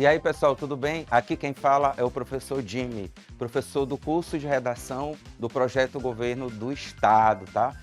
E aí, pessoal, tudo bem? Aqui quem fala é o professor Jimmy, professor do curso de redação do Projeto Governo do Estado, tá?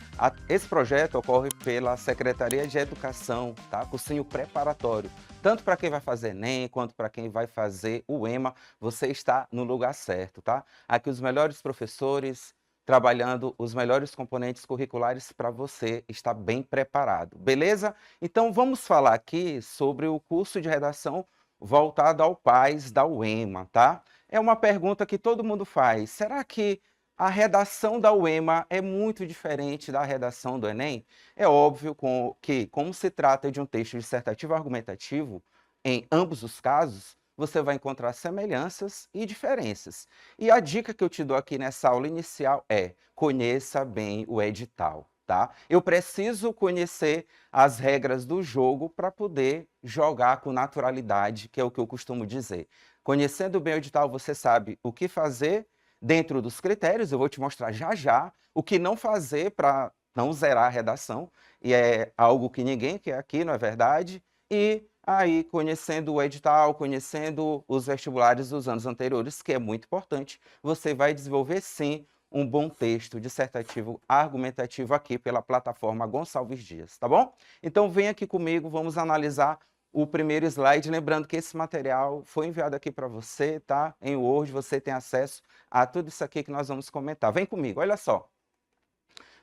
Esse projeto ocorre pela Secretaria de Educação, tá? Cursinho preparatório. Tanto para quem vai fazer Enem, quanto para quem vai fazer o EMA, você está no lugar certo, tá? Aqui os melhores professores trabalhando os melhores componentes curriculares para você estar bem preparado, beleza? Então vamos falar aqui sobre o curso de redação voltado ao PAS da UEMA, tá? É uma pergunta que todo mundo faz. Será que a redação da UEMA é muito diferente da redação do Enem? É óbvio que, como se trata de um texto dissertativo argumentativo, em ambos os casos, você vai encontrar semelhanças e diferenças. E a dica que eu te dou aqui nessa aula inicial é: conheça bem o edital. Tá? Eu preciso conhecer as regras do jogo para poder jogar com naturalidade, que é o que eu costumo dizer. Conhecendo bem o edital, você sabe o que fazer dentro dos critérios, eu vou te mostrar já já o que não fazer para não zerar a redação, e é algo que ninguém quer aqui, não é verdade? E aí, conhecendo o edital, conhecendo os vestibulares dos anos anteriores, que é muito importante, você vai desenvolver sim um bom texto dissertativo argumentativo aqui pela plataforma Gonçalves Dias, tá bom? Então vem aqui comigo, vamos analisar o primeiro slide, lembrando que esse material foi enviado aqui para você, tá? Em Word, você tem acesso a tudo isso aqui que nós vamos comentar. Vem comigo, olha só.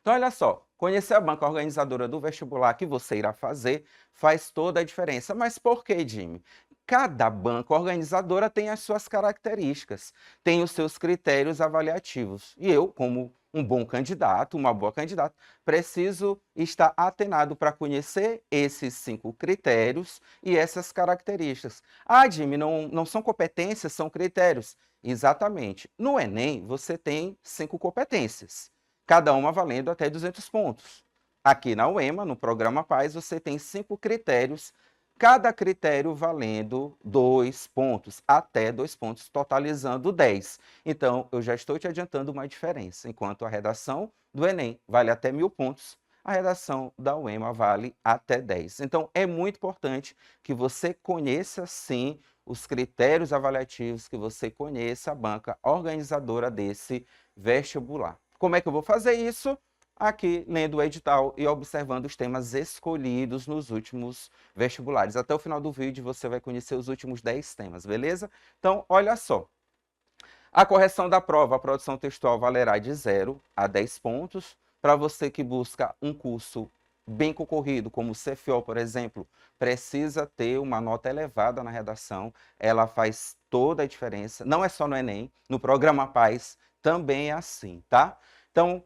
Então, olha só, conhecer a banca organizadora do vestibular que você irá fazer faz toda a diferença. Mas por que, Jimmy? Cada banca organizadora tem as suas características, tem os seus critérios avaliativos. E eu, como um bom candidato, uma boa candidata, preciso estar atenado para conhecer esses 5 critérios e essas características. Ah, Jimmy, não são competências, são critérios. Exatamente. No Enem, você tem 5 competências, cada uma valendo até 200 pontos. Aqui na UEMA, no programa PAS, você tem 5 critérios, cada critério valendo 2 pontos, até 2 pontos, totalizando 10. Então, eu já estou te adiantando uma diferença. Enquanto a redação do Enem vale até 1.000 pontos, a redação da UEMA vale até 10. Então, é muito importante que você conheça, sim, os critérios avaliativos, que você conheça a banca organizadora desse vestibular. Como é que eu vou fazer isso? Aqui, lendo o edital e observando os temas escolhidos nos últimos vestibulares. Até o final do vídeo você vai conhecer os últimos 10 temas, beleza? Então, olha só. A correção da prova, a produção textual valerá de 0 a 10 pontos. Para você que busca um curso bem concorrido, como o CFO, por exemplo, precisa ter uma nota elevada na redação. Ela faz toda a diferença. Não é só no Enem, no programa PAS também é assim, tá? Então,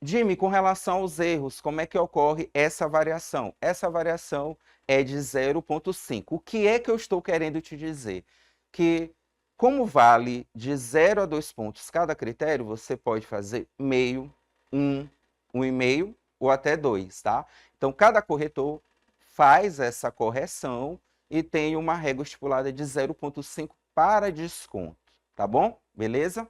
Jimmy, com relação aos erros, como é que ocorre essa variação? Essa variação é de 0,5. O que é que eu estou querendo te dizer? Que, como vale de 0 a 2 pontos cada critério, você pode fazer meio, 1, 1,5 ou até 2, tá? Então, cada corretor faz essa correção e tem uma régua estipulada de 0,5 para desconto, tá bom? Beleza?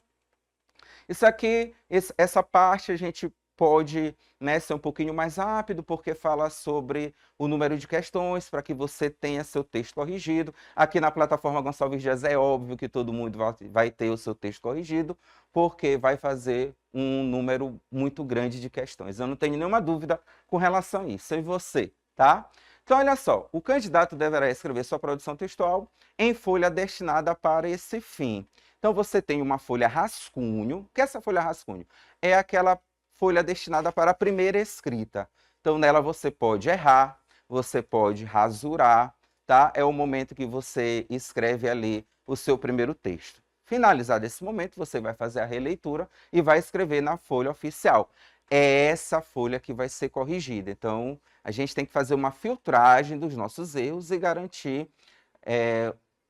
Isso aqui, essa parte a gente pode, né, ser um pouquinho mais rápido, porque fala sobre o número de questões, para que você tenha seu texto corrigido. Aqui na plataforma Gonçalves Dias é óbvio que todo mundo vai ter o seu texto corrigido, porque vai fazer um número muito grande de questões. Eu não tenho nenhuma dúvida com relação a isso. E você, tá? Então, olha só, o candidato deverá escrever sua produção textual em folha destinada para esse fim. Então, você tem uma folha rascunho. O que é essa folha rascunho? É aquela folha destinada para a primeira escrita. Então, nela você pode errar, você pode rasurar, tá? É o momento que você escreve ali o seu primeiro texto. Finalizado esse momento, você vai fazer a releitura e vai escrever na folha oficial. É essa folha que vai ser corrigida. Então, a gente tem que fazer uma filtragem dos nossos erros e garantir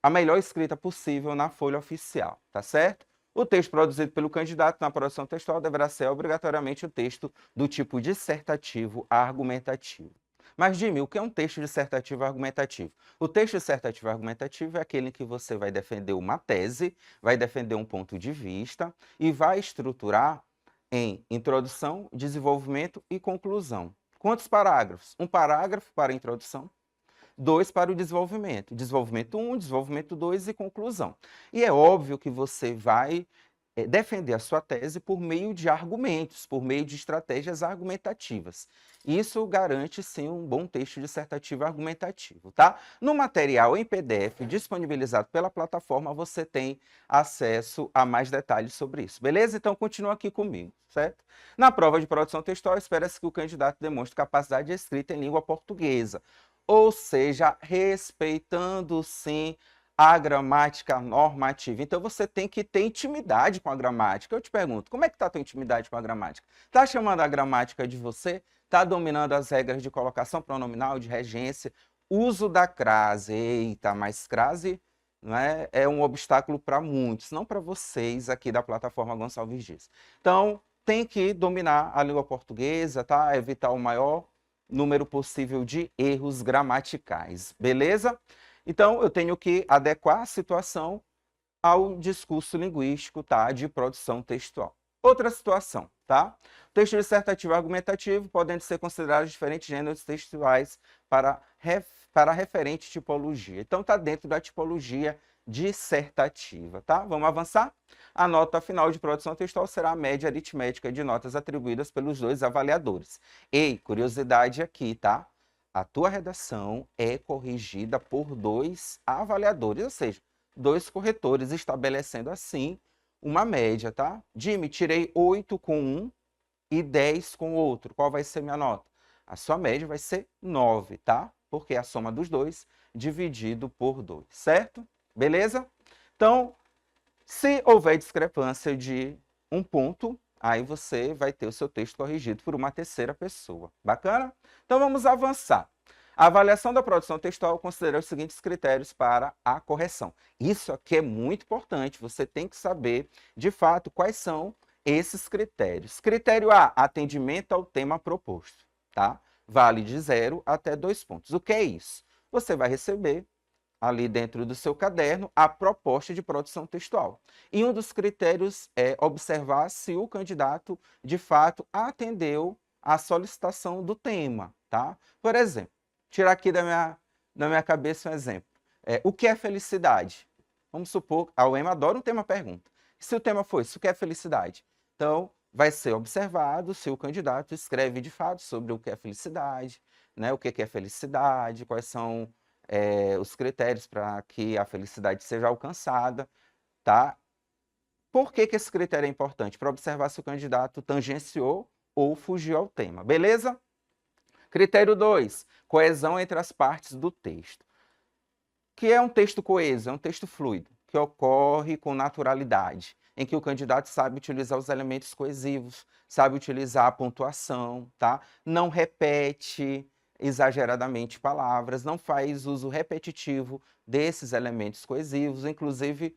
a melhor escrita possível na folha oficial, tá certo? O texto produzido pelo candidato na produção textual deverá ser obrigatoriamente o texto do tipo dissertativo argumentativo. Mas, Jimmy, o que é um texto dissertativo argumentativo? O texto dissertativo argumentativo é aquele em que você vai defender uma tese, vai defender um ponto de vista e vai estruturar em introdução, desenvolvimento e conclusão. Quantos parágrafos? Um parágrafo para a introdução, 2 para o desenvolvimento. Desenvolvimento 1, desenvolvimento 2 e conclusão. E é óbvio que você vai defender a sua tese por meio de argumentos, por meio de estratégias argumentativas. Isso garante, sim, um bom texto dissertativo argumentativo, tá? No material em PDF disponibilizado pela plataforma, você tem acesso a mais detalhes sobre isso, beleza? Então, continua aqui comigo, certo? Na prova de produção textual, espera-se que o candidato demonstre capacidade de escrita em língua portuguesa, ou seja, respeitando, sim, a gramática normativa. Então, você tem que ter intimidade com a gramática. Eu te pergunto, como é que está a tua intimidade com a gramática? Está chamando a gramática de você? Está dominando as regras de colocação pronominal, de regência, uso da crase? Eita, mas crase não é um obstáculo para muitos, não para vocês aqui da plataforma Gonçalves Dias. Então, tem que dominar a língua portuguesa, tá? Evitar o maior número possível de erros gramaticais, beleza? Então, eu tenho que adequar a situação ao discurso linguístico, tá, de produção textual. Outra situação, tá? Texto dissertativo e argumentativo podem ser considerados diferentes gêneros textuais para referente tipologia. Então, está dentro da tipologia dissertativa, tá? Vamos avançar? A nota final de produção textual será a média aritmética de notas atribuídas pelos dois avaliadores. E, curiosidade aqui, tá? A tua redação é corrigida por 2 avaliadores, ou seja, 2 corretores, estabelecendo assim uma média, tá? Jimmy, tirei 8 com um e 10 com o outro. Qual vai ser minha nota? A sua média vai ser 9, tá? Porque é a soma dos dois dividido por 2, certo? Beleza? Então, se houver discrepância de um ponto, aí você vai ter o seu texto corrigido por uma terceira pessoa. Bacana? Então vamos avançar. A avaliação da produção textual considera os seguintes critérios para a correção. Isso aqui é muito importante, você tem que saber, de fato, quais são esses critérios. Critério A, atendimento ao tema proposto, tá? Vale de 0 até 2 pontos. O que é isso? Você vai receber ali dentro do seu caderno a proposta de produção textual. E um dos critérios é observar se o candidato, de fato, atendeu à solicitação do tema, tá? Por exemplo, tirar aqui da minha cabeça um exemplo. O que é felicidade? Vamos supor, a UEMA adora um tema-pergunta. Se o tema for isso, o que é felicidade? Então, vai ser observado se o candidato escreve, de fato, sobre o que é felicidade, né? O que é felicidade, quais são os critérios para que a felicidade seja alcançada, tá? Por que esse critério é importante? Para observar se o candidato tangenciou ou fugiu ao tema, beleza? Critério 2, coesão entre as partes do texto. Que é um texto coeso? É um texto fluido, que ocorre com naturalidade, em que o candidato sabe utilizar os elementos coesivos, sabe utilizar a pontuação, tá? Não repete exageradamente palavras, não faz uso repetitivo desses elementos coesivos, inclusive,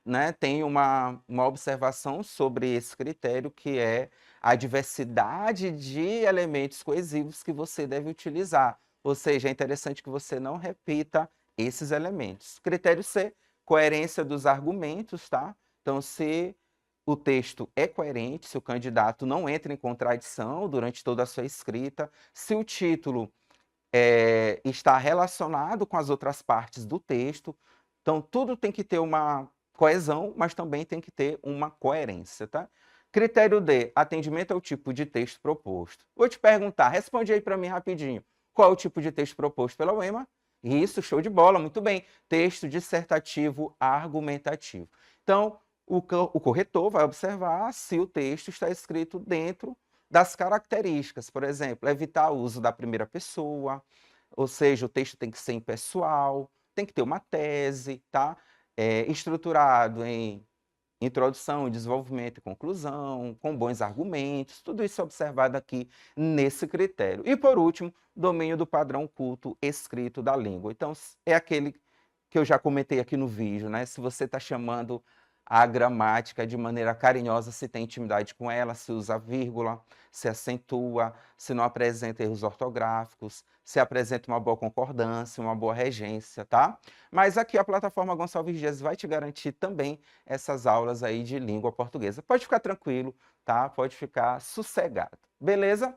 né, tem uma observação sobre esse critério, que é a diversidade de elementos coesivos que você deve utilizar, ou seja, é interessante que você não repita esses elementos. Critério C, coerência dos argumentos, tá? Então, se o texto é coerente, se o candidato não entra em contradição durante toda a sua escrita, se o título está relacionado com as outras partes do texto. Então, tudo tem que ter uma coesão, mas também tem que ter uma coerência, tá? Critério D, atendimento ao tipo de texto proposto. Vou te perguntar, responde aí para mim rapidinho. Qual é o tipo de texto proposto pela UEMA? Isso, show de bola, muito bem. Texto dissertativo argumentativo. Então, o corretor vai observar se o texto está escrito dentro das características, por exemplo, evitar o uso da primeira pessoa, ou seja, o texto tem que ser impessoal, tem que ter uma tese, tá? Estruturado em introdução, desenvolvimento e conclusão, com bons argumentos, tudo isso é observado aqui nesse critério. E, por último, domínio do padrão culto escrito da língua. Então, é aquele que eu já comentei aqui no vídeo, né? Se você está chamando a gramática de maneira carinhosa, se tem intimidade com ela, se usa vírgula, se acentua, se não apresenta erros ortográficos, se apresenta uma boa concordância, uma boa regência, tá? Mas aqui a plataforma Gonçalves Dias vai te garantir também essas aulas aí de língua portuguesa. Pode ficar tranquilo, tá? Pode ficar sossegado, beleza?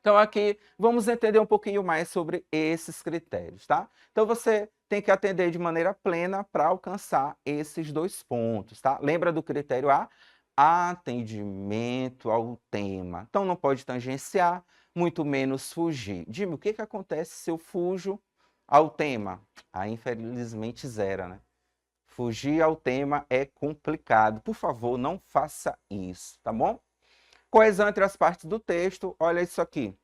Então, aqui, vamos entender um pouquinho mais sobre esses critérios, tá? Então, você tem que atender de maneira plena para alcançar esses 2 pontos, tá? Lembra do critério A? Atendimento ao tema. Então, não pode tangenciar, muito menos fugir. Dime, o que que acontece se eu fujo ao tema? Aí, infelizmente, zera, né? Fugir ao tema é complicado. Por favor, não faça isso, tá bom? Coesão entre as partes do texto, olha isso aqui.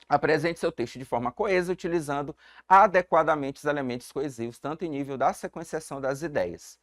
Apresente seu texto de forma coesa, utilizando adequadamente os elementos coesivos, tanto em nível da sequenciação das ideias.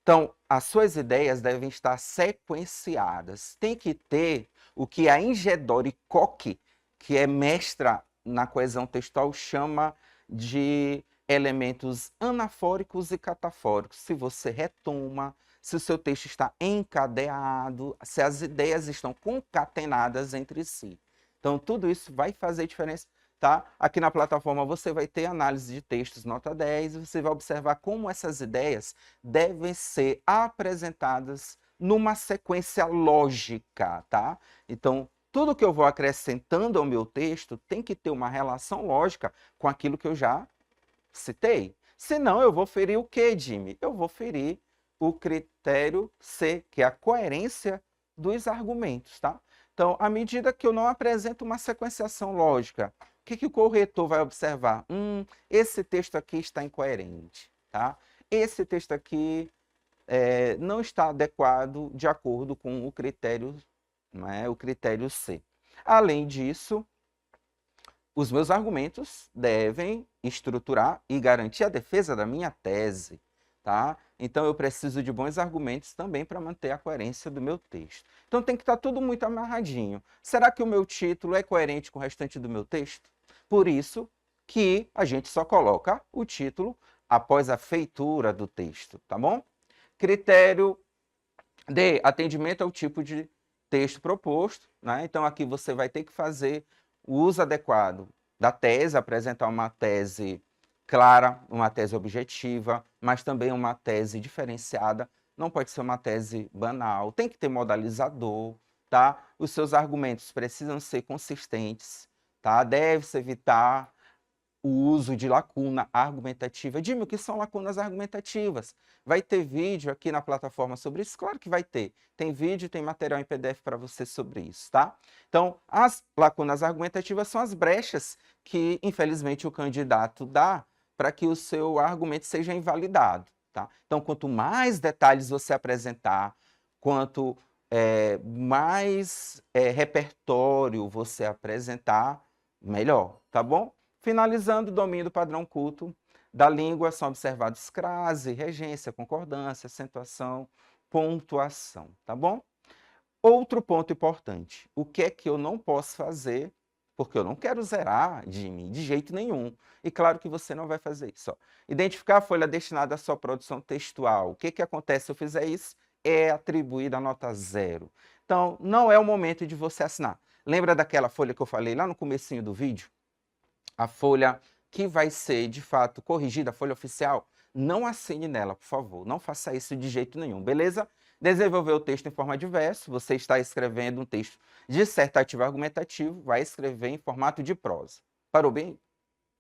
Então, as suas ideias devem estar sequenciadas. Tem que ter o que a Ingedori Koch, que é mestra na coesão textual, chama de elementos anafóricos e catafóricos. Se você retoma, se o seu texto está encadeado, se as ideias estão concatenadas entre si. Então, tudo isso vai fazer diferença, tá? Aqui na plataforma você vai ter análise de textos nota 10 e você vai observar como essas ideias devem ser apresentadas numa sequência lógica, tá? Então, tudo que eu vou acrescentando ao meu texto tem que ter uma relação lógica com aquilo que eu já citei. Senão, eu vou ferir o quê, Jimmy? Eu vou ferir o critério C, que é a coerência dos argumentos, tá? Então, à medida que eu não apresento uma sequenciação lógica, o que o corretor vai observar? Esse texto aqui está incoerente, tá? Esse texto aqui não está adequado de acordo com o critério, né, o critério C. Além disso, os meus argumentos devem estruturar e garantir a defesa da minha tese, tá? Então, eu preciso de bons argumentos também para manter a coerência do meu texto. Então, tem que estar tudo muito amarradinho. Será que o meu título é coerente com o restante do meu texto? Por isso que a gente só coloca o título após a feitura do texto, tá bom? Critério D, atendimento ao tipo de texto proposto, né? Então, aqui você vai ter que fazer o uso adequado da tese, apresentar uma tese clara, uma tese objetiva, mas também uma tese diferenciada. Não pode ser uma tese banal, tem que ter modalizador, tá? Os seus argumentos precisam ser consistentes, tá? Deve-se evitar o uso de lacuna argumentativa. Dime, o que são lacunas argumentativas? Vai ter vídeo aqui na plataforma sobre isso? Claro que vai ter. Tem vídeo, tem material em PDF para você sobre isso, tá? Então, as lacunas argumentativas são as brechas que, infelizmente, o candidato dá para que o seu argumento seja invalidado, tá? Então, quanto mais detalhes você apresentar, quanto mais repertório você apresentar, melhor, tá bom? Finalizando, o domínio do padrão culto da língua são observados crase, regência, concordância, acentuação, pontuação, tá bom? Outro ponto importante, o que é que eu não posso fazer, porque eu não quero zerar de mim de jeito nenhum. E claro que você não vai fazer isso. Ó. Identificar a folha destinada à sua produção textual. O que que acontece se eu fizer isso? É atribuída a nota 0. Então, não é o momento de você assinar. Lembra daquela folha que eu falei lá no comecinho do vídeo? A folha que vai ser, de fato, corrigida, a folha oficial, não assine nela, por favor. Não faça isso de jeito nenhum, beleza? Desenvolver o texto em forma de verso. Você está escrevendo um texto dissertativo argumentativo, vai escrever em formato de prosa. Parou bem?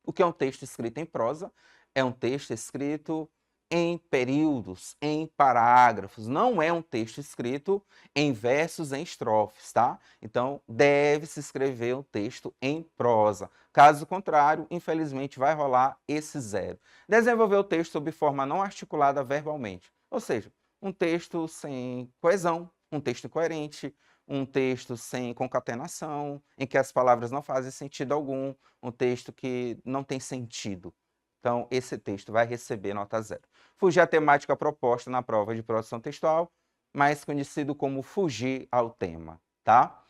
O que é um texto escrito em prosa? É um texto escrito em períodos, em parágrafos. Não é um texto escrito em versos, em estrofes, tá? Então, deve-se escrever um texto em prosa. Caso contrário, infelizmente, vai rolar esse 0. Desenvolver o texto sob forma não articulada verbalmente. Ou seja, um texto sem coesão, um texto coerente, um texto sem concatenação, em que as palavras não fazem sentido algum, um texto que não tem sentido. Então, esse texto vai receber nota 0. Fugir à temática proposta na prova de produção textual, mais conhecido como fugir ao tema, tá?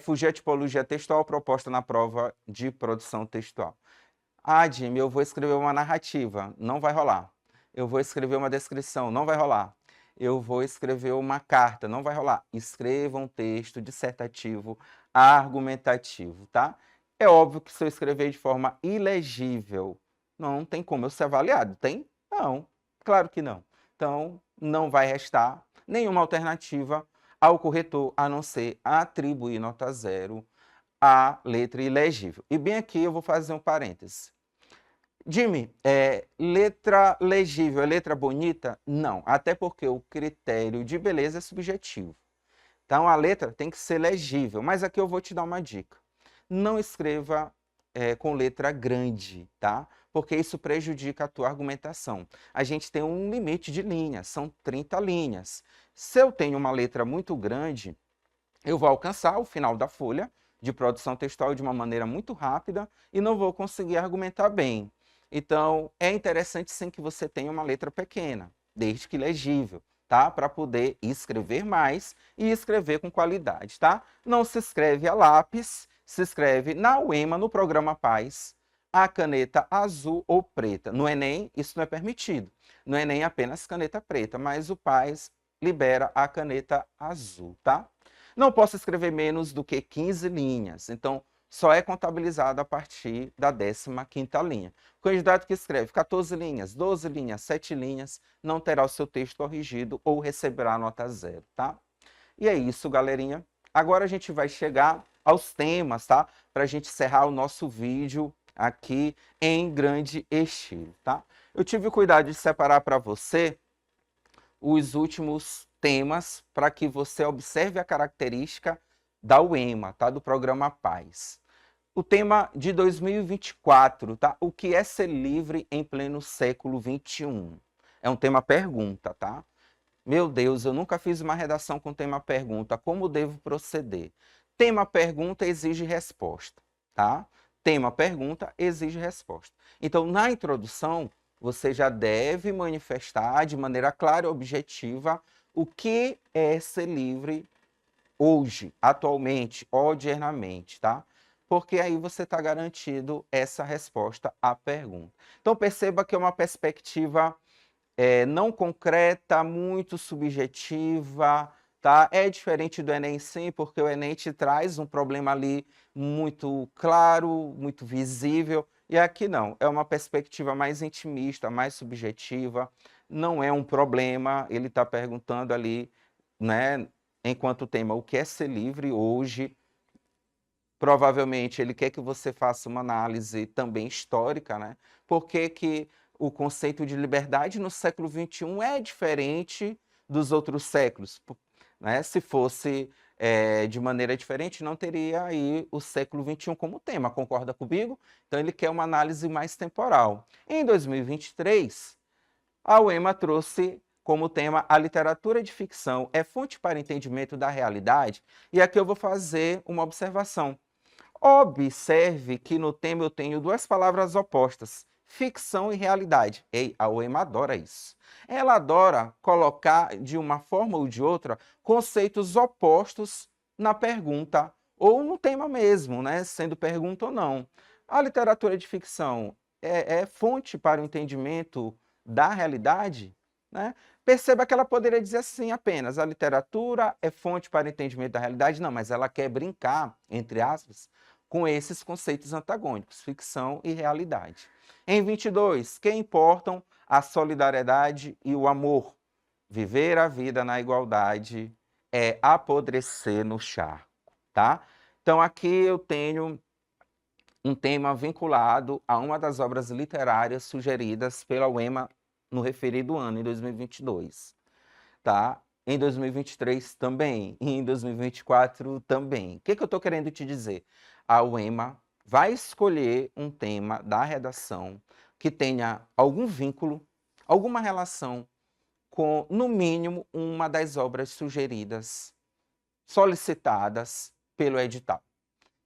Fugir à tipologia textual proposta na prova de produção textual. Ah, Jimmy, eu vou escrever uma narrativa, não vai rolar. Eu vou escrever uma descrição, não vai rolar. Eu vou escrever uma carta, não vai rolar. Escreva um texto dissertativo argumentativo, tá? É óbvio que se eu escrever de forma ilegível, não tem como eu ser avaliado, tem? Não, claro que não. Então, não vai restar nenhuma alternativa ao corretor, a não ser atribuir nota 0 a letra ilegível. E bem aqui eu vou fazer um parêntese. Jimmy, letra legível é letra bonita? Não, até porque o critério de beleza é subjetivo. Então, a letra tem que ser legível, mas aqui eu vou te dar uma dica. Não escreva com letra grande, tá? Porque isso prejudica a tua argumentação. A gente tem um limite de linhas, são 30 linhas. Se eu tenho uma letra muito grande, eu vou alcançar o final da folha de produção textual de uma maneira muito rápida e não vou conseguir argumentar bem. Então, é interessante sim que você tenha uma letra pequena, desde que legível, tá? Para poder escrever mais e escrever com qualidade, tá? Não se escreve a lápis, se escreve na UEMA, no programa Paz, a caneta azul ou preta. No Enem, isso não é permitido. No Enem, apenas caneta preta, mas o Paz libera a caneta azul, tá? Não posso escrever menos do que 15 linhas, então só é contabilizado a partir da 15ª linha. O candidato que escreve 14 linhas, 12 linhas, 7 linhas, não terá o seu texto corrigido ou receberá nota 0, tá? E é isso, galerinha. Agora a gente vai chegar aos temas, tá? Para a gente encerrar o nosso vídeo aqui em grande estilo, tá? Eu tive o cuidado de separar para você os últimos temas para que você observe a característica da UEMA, tá? Do programa Paz. O tema de 2024, tá? O que é ser livre em pleno século XXI? É um tema pergunta, tá? Meu Deus, eu nunca fiz uma redação com tema pergunta. Como devo proceder? Tema pergunta exige resposta, tá? Tema pergunta exige resposta. Então, na introdução, você já deve manifestar de maneira clara e objetiva o que é ser livre hoje, atualmente, odiernamente, tá? Porque aí você está garantido essa resposta à pergunta. Então, perceba que é uma perspectiva não concreta, muito subjetiva, tá? É diferente do Enem, sim, porque o Enem te traz um problema ali muito claro, muito visível, e aqui não, é uma perspectiva mais intimista, mais subjetiva, não é um problema, ele está perguntando ali, né, enquanto tema, o que é ser livre hoje. Provavelmente ele quer que você faça uma análise também histórica, né? Por que que o conceito de liberdade no século XXI é diferente dos outros séculos, né? Se fosse de maneira diferente, não teria aí o século XXI como tema, concorda comigo? Então ele quer uma análise mais temporal. Em 2023, a UEMA trouxe como tema a literatura de ficção é fonte para entendimento da realidade, e aqui eu vou fazer uma observação. Observe que no tema eu tenho duas palavras opostas, ficção e realidade. Ei, a UEMA adora isso. Ela adora colocar, de uma forma ou de outra, conceitos opostos na pergunta, ou no tema mesmo, né? Sendo pergunta ou não. A literatura de ficção é fonte para o entendimento da realidade? Né? Perceba que ela poderia dizer assim apenas, a literatura é fonte para o entendimento da realidade? Não, mas ela quer brincar, entre aspas, com esses conceitos antagônicos, ficção e realidade. Em 22, que importam a solidariedade e o amor. Viver a vida na igualdade é apodrecer no charco, tá? Então aqui eu tenho um tema vinculado a uma das obras literárias sugeridas pela UEMA no referido ano, em 2022, tá? Em 2023 também, e em 2024 também. O que eu estou querendo te dizer? A UEMA vai escolher um tema da redação que tenha algum vínculo, alguma relação com, no mínimo, uma das obras sugeridas, solicitadas pelo edital.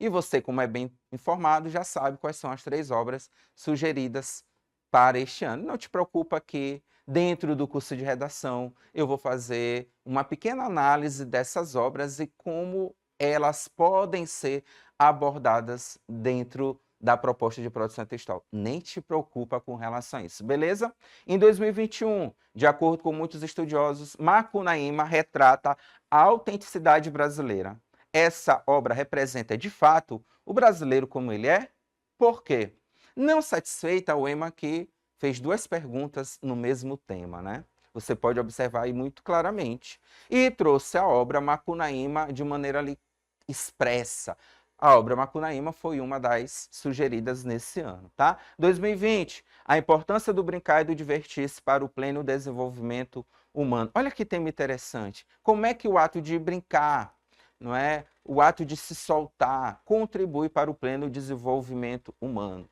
E você, como é bem informado, já sabe quais são as 3 obras sugeridas para este ano. Não te preocupa que dentro do curso de redação eu vou fazer uma pequena análise dessas obras e como elas podem ser abordadas dentro da proposta de produção textual. Nem te preocupa com relação a isso, beleza? Em 2021, de acordo com muitos estudiosos, Macunaíma retrata a autenticidade brasileira. Essa obra representa, de fato, o brasileiro como ele é? Por quê? Não satisfeita, a UEMA aqui fez 2 perguntas no mesmo tema, né? Você pode observar aí muito claramente. E trouxe a obra Macunaíma de maneira ali expressa, A obra Macunaíma foi uma das sugeridas nesse ano, tá? 2020, a importância do brincar e do divertir-se para o pleno desenvolvimento humano. Olha que tema interessante. Como é que o ato de brincar, não é? O ato de se soltar contribui para o pleno desenvolvimento humano,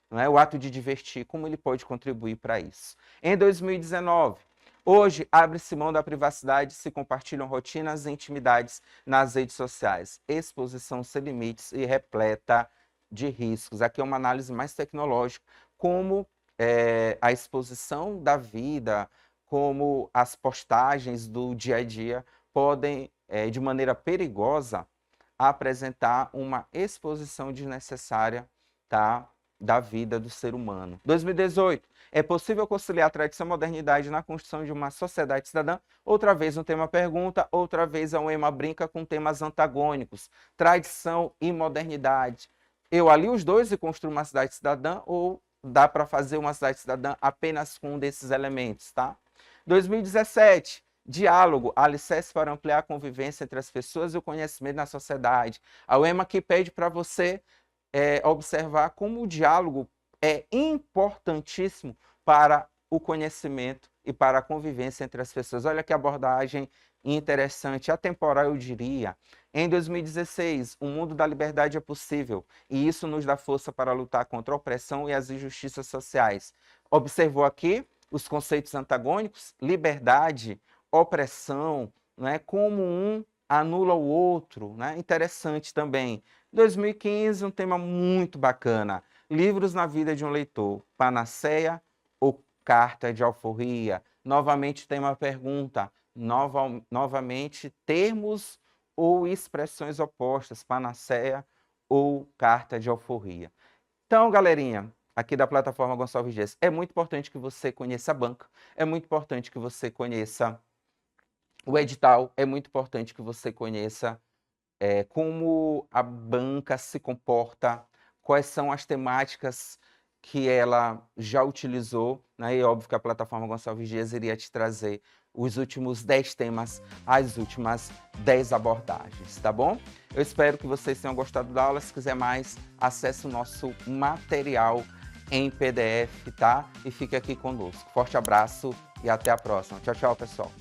não é? O ato de divertir, como ele pode contribuir para isso? Em 2019, hoje, abre-se mão da privacidade, se compartilham rotinas e intimidades nas redes sociais. Exposição sem limites e repleta de riscos. Aqui é uma análise mais tecnológica, como a exposição da vida, como as postagens do dia a dia podem, de maneira perigosa, apresentar uma exposição desnecessária, tá, da vida do ser humano. 2018. É possível conciliar tradição e modernidade na construção de uma sociedade cidadã? Outra vez um tema pergunta, outra vez a UEMA brinca com temas antagônicos, tradição e modernidade. Eu alio os dois e construo uma cidade cidadã, ou dá para fazer uma cidade cidadã apenas com um desses elementos, tá? 2017. Diálogo, alicerce para ampliar a convivência entre as pessoas e o conhecimento na sociedade. A UEMA aqui pede para você observar como o diálogo é importantíssimo para o conhecimento e para a convivência entre as pessoas. Olha que abordagem interessante, atemporal eu diria. Em 2016, o mundo da liberdade é possível e isso nos dá força para lutar contra a opressão e as injustiças sociais. Observou aqui os conceitos antagônicos? Liberdade, opressão, né? Como um anula o outro, né? Interessante também. 2015, um tema muito bacana. Livros na vida de um leitor, Panaceia ou Carta de Alforria? Novamente tem uma pergunta, novamente termos ou expressões opostas, Panaceia ou Carta de Alforria. Então, galerinha, aqui da plataforma Gonçalves Dias, é muito importante que você conheça a banca, é muito importante que você conheça o edital, é muito importante que você conheça como a banca se comporta, quais são as temáticas que ela já utilizou, né? E óbvio que a plataforma Gonçalves Dias iria te trazer os últimos 10 temas, as últimas 10 abordagens, tá bom? Eu espero que vocês tenham gostado da aula. Se quiser mais, acesse o nosso material em PDF, tá? E fique aqui conosco. Forte abraço e até a próxima. Tchau, tchau, pessoal.